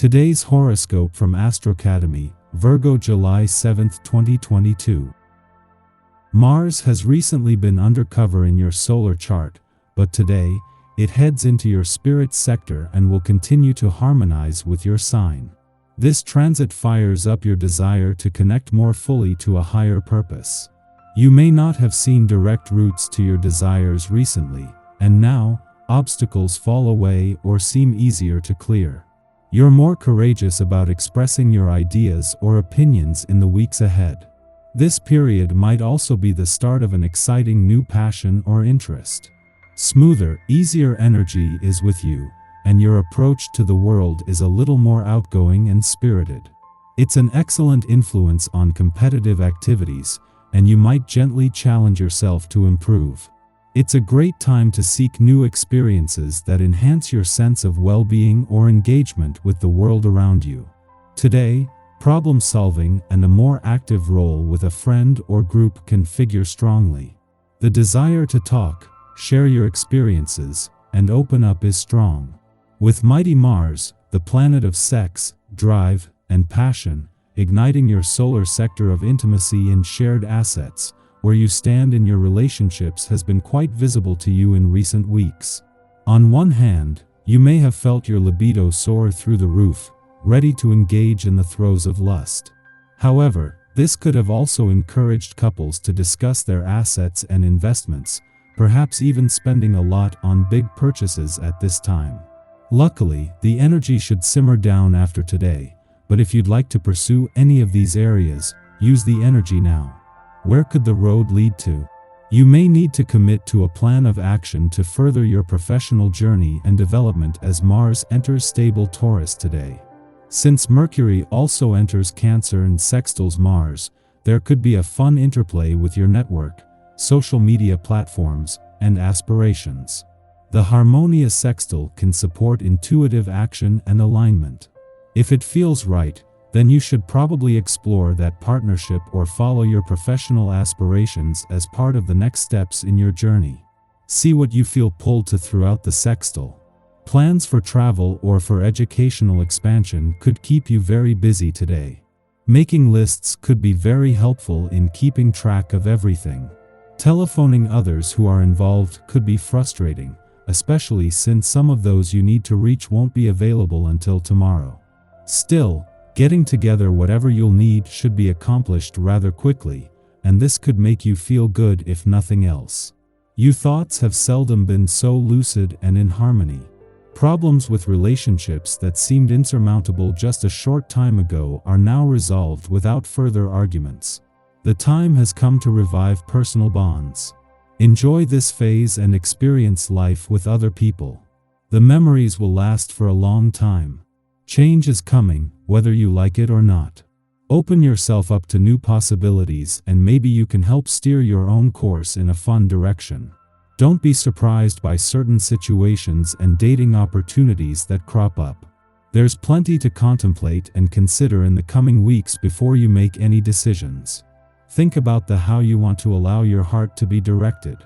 Today's horoscope from Astrocademy, Virgo July 7, 2022. Mars has recently been undercover in your solar chart, but today, it heads into your spirit sector and will continue to harmonize with your sign. This transit fires up your desire to connect more fully to a higher purpose. You may not have seen direct routes to your desires recently, and now, obstacles fall away or seem easier to clear. You're more courageous about expressing your ideas or opinions in the weeks ahead. This period might also be the start of an exciting new passion or interest. Smoother, easier energy is with you, and your approach to the world is a little more outgoing and spirited. It's an excellent influence on competitive activities, and you might gently challenge yourself to improve. It's a great time to seek new experiences that enhance your sense of well-being or engagement with the world around you. Today, problem-solving and a more active role with a friend or group can figure strongly. The desire to talk, share your experiences, and open up is strong. With mighty Mars, the planet of sex, drive, and passion, igniting your solar sector of intimacy and shared assets, where you stand in your relationships has been quite visible to you in recent weeks. On one hand, you may have felt your libido soar through the roof, ready to engage in the throes of lust. However, this could have also encouraged couples to discuss their assets and investments, perhaps even spending a lot on big purchases at this time. Luckily, the energy should simmer down after today, but if you'd like to pursue any of these areas, use the energy now. Where could the road lead to? You may need to commit to a plan of action to further your professional journey and development as Mars enters stable Taurus today. Since Mercury also enters Cancer and sextiles Mars, there could be a fun interplay with your network, social media platforms, and aspirations. The harmonious sextile can support intuitive action and alignment. If it feels right, then you should probably explore that partnership or follow your professional aspirations as part of the next steps in your journey. See what you feel pulled to throughout the sextile. Plans for travel or for educational expansion could keep you very busy today. Making lists could be very helpful in keeping track of everything. Telephoning others who are involved could be frustrating, especially since some of those you need to reach won't be available until tomorrow. Still, getting together whatever you'll need should be accomplished rather quickly, and this could make you feel good if nothing else. Your thoughts have seldom been so lucid and in harmony. Problems with relationships that seemed insurmountable just a short time ago are now resolved without further arguments. The time has come to revive personal bonds. Enjoy this phase and experience life with other people. The memories will last for a long time. Change is coming, whether you like it or not. Open yourself up to new possibilities and maybe you can help steer your own course in a fun direction. Don't be surprised by certain situations and dating opportunities that crop up. There's plenty to contemplate and consider in the coming weeks before you make any decisions. Think about how you want to allow your heart to be directed.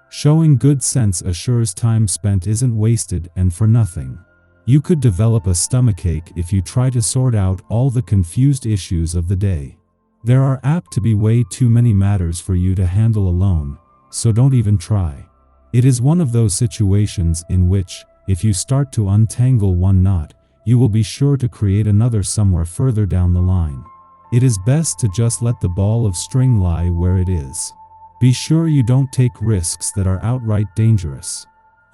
Showing good sense assures time spent isn't wasted and for nothing. You could develop a stomachache if you try to sort out all the confused issues of the day. There are apt to be way too many matters for you to handle alone, so don't even try. It is one of those situations in which, if you start to untangle one knot, you will be sure to create another somewhere further down the line. It is best to just let the ball of string lie where it is. Be sure you don't take risks that are outright dangerous.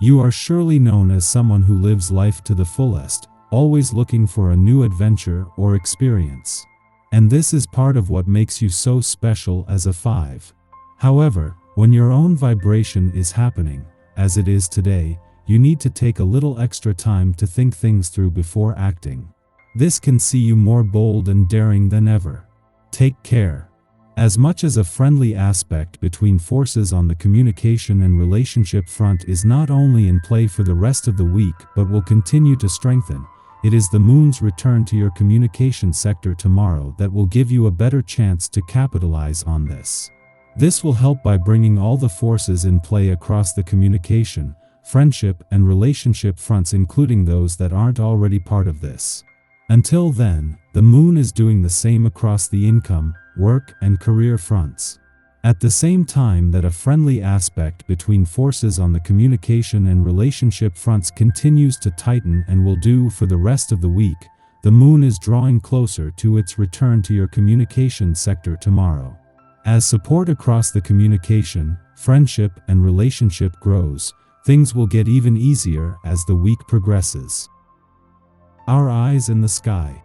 You are surely known as someone who lives life to the fullest, always looking for a new adventure or experience. And this is part of what makes you so special as a 5. However, when your own vibration is happening, as it is today, you need to take a little extra time to think things through before acting. This can see you more bold and daring than ever. Take care. As much as a friendly aspect between forces on the communication and relationship front is not only in play for the rest of the week but will continue to strengthen, it is the moon's return to your communication sector tomorrow that will give you a better chance to capitalize on this. This will help by bringing all the forces in play across the communication, friendship, and relationship fronts, including those that aren't already part of this. Until then, the moon is doing the same across the income, work, and career fronts. At the same time that a friendly aspect between forces on the communication and relationship fronts continues to tighten and will do for the rest of the week, the moon is drawing closer to its return to your communication sector tomorrow. As support across the communication, friendship, and relationship grows, things will get even easier as the week progresses. Our eyes in the sky.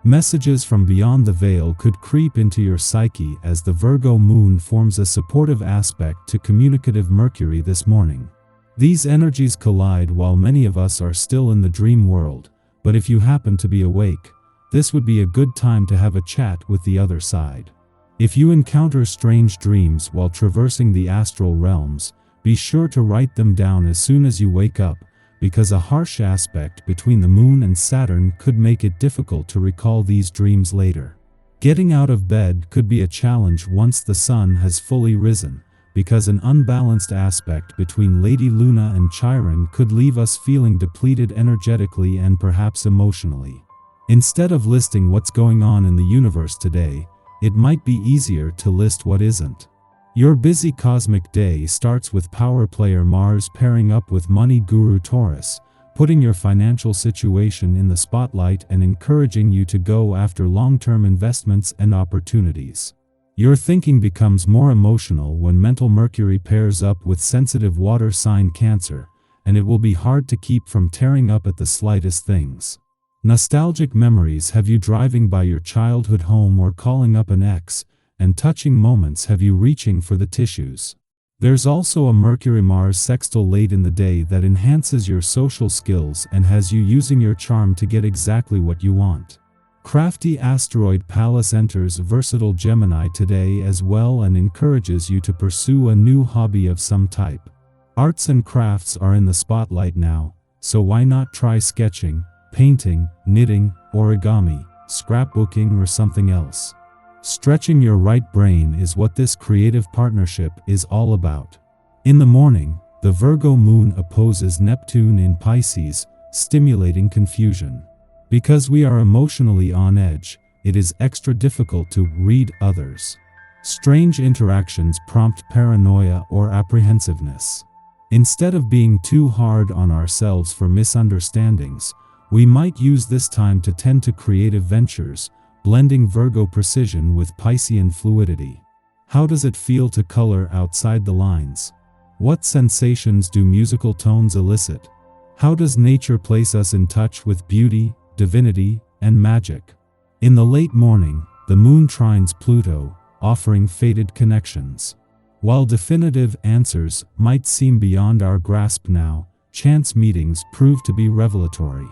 Messages from beyond the veil could creep into your psyche as the Virgo moon forms a supportive aspect to communicative Mercury this morning. These energies collide while many of us are still in the dream world, but if you happen to be awake, this would be a good time to have a chat with the other side. If you encounter strange dreams while traversing the astral realms, be sure to write them down as soon as you wake up, because a harsh aspect between the moon and Saturn could make it difficult to recall these dreams later. Getting out of bed could be a challenge once the sun has fully risen, because an unbalanced aspect between Lady Luna and Chiron could leave us feeling depleted energetically and perhaps emotionally. Instead of listing what's going on in the universe today, it might be easier to list what isn't. Your busy cosmic day starts with power player Mars pairing up with money guru Taurus, putting your financial situation in the spotlight and encouraging you to go after long-term investments and opportunities. Your thinking becomes more emotional when mental Mercury pairs up with sensitive water sign Cancer, and it will be hard to keep from tearing up at the slightest things. Nostalgic memories have you driving by your childhood home or calling up an ex, and touching moments have you reaching for the tissues. There's also a Mercury-Mars sextile late in the day that enhances your social skills and has you using your charm to get exactly what you want. Crafty asteroid Pallas enters versatile Gemini today as well and encourages you to pursue a new hobby of some type. Arts and crafts are in the spotlight now, so why not try sketching, painting, knitting, origami, scrapbooking, or something else? Stretching your right brain is what this creative partnership is all about. In the morning, the Virgo moon opposes Neptune in Pisces, stimulating confusion. Because we are emotionally on edge, it is extra difficult to read others. Strange interactions prompt paranoia or apprehensiveness. Instead of being too hard on ourselves for misunderstandings, we might use this time to tend to creative ventures, blending Virgo precision with Piscean fluidity. How does it feel to color outside the lines? What sensations do musical tones elicit? How does nature place us in touch with beauty, divinity, and magic? In the late morning, the moon trines Pluto, offering fated connections. While definitive answers might seem beyond our grasp now, chance meetings prove to be revelatory.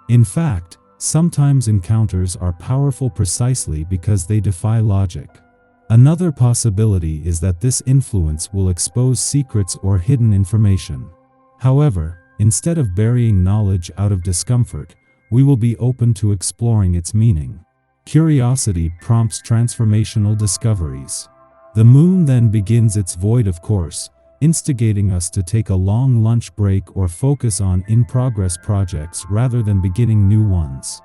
In fact, sometimes encounters are powerful precisely because they defy logic. Another possibility is that this influence will expose secrets or hidden information. However, instead of burying knowledge out of discomfort, we will be open to exploring its meaning. Curiosity prompts transformational discoveries. The moon then begins its void of course, instigating us to take a long lunch break or focus on in-progress projects rather than beginning new ones.